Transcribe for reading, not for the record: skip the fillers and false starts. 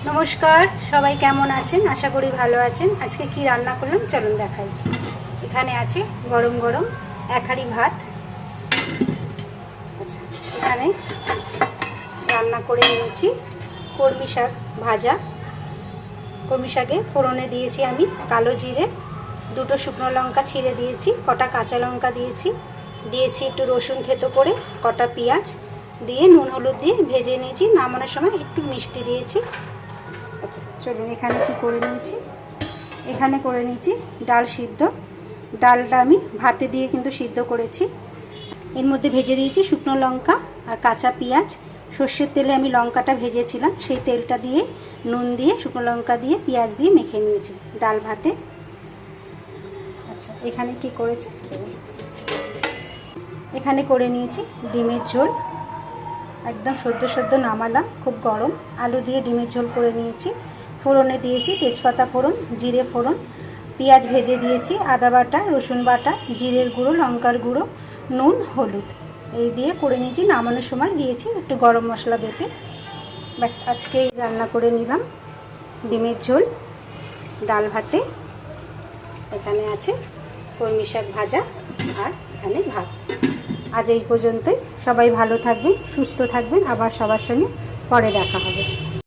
নমস্কার, সবাই কেমন আছেন? আশা করি ভালো আছেন। আজকে কি রান্না করলাম চলুন দেখাই। এখানে আছে গরম গরম এক হাঁড়ি ভাত। আচ্ছা, এখানে রান্না করে নিয়েছি কলমি শাক ভাজা। কলমি শাকে ফোড়নে দিয়েছি আমি কালো জিরে, দুটো শুকনো লঙ্কা ছিঁড়ে দিয়েছি, কটা কাঁচা লঙ্কা দিয়েছি একটু রসুন থেতো করে, কটা পেঁয়াজ দিয়ে নুন হলুদ দিয়ে ভেজে নিয়েছি। নামানোর সময় একটু মিষ্টি দিয়েছি। আচ্ছা চলুন, এখানে কি করে নিয়েছি, এখানে করে নিয়েছি ডাল সিদ্ধ। ডালটা আমি ভাতে দিয়ে কিন্তু সিদ্ধ করেছি। এর মধ্যে ভেজে দিয়েছি শুকনো লঙ্কা আর কাঁচা পেঁয়াজ। সর্ষের তেলে আমি লঙ্কাটা ভেজেছিলাম, সেই তেলটা দিয়ে নুন দিয়ে শুকনো লঙ্কা দিয়ে পেঁয়াজ দিয়ে মেখে নিয়েছি ডাল ভাতে। আচ্ছা এখানে কি করেছি, এখানে করে নিয়েছি ডিমের ঝোল। একদম সদ্য নামালাম, খুব গরম। আলু দিয়ে ডিমের ঝোল করে নিয়েছি। ফোড়নে দিয়েছি তেজপাতা ফোড়ন, জিরে ফোড়ন, পেঁয়াজ ভেজে দিয়েছি, আদা বাটা, রসুন বাটা, জিরের গুঁড়ো, লঙ্কার গুঁড়ো, নুন, হলুদ এই দিয়ে করে নিয়েছি। নামানোর সময় দিয়েছি একটু গরম মশলা বেটে। ব্যাস আজকে রান্না করে নিলাম ডিমের ঝোল ডাল ভাতে। এখানে আছে কলমি শাক ভাজা আর এখানে ভাত। আজ এই পর্যন্তই। সবাই ভালো থাকবেন, সুস্থ থাকবেন। আবার সবার সঙ্গে পরে দেখা হবে।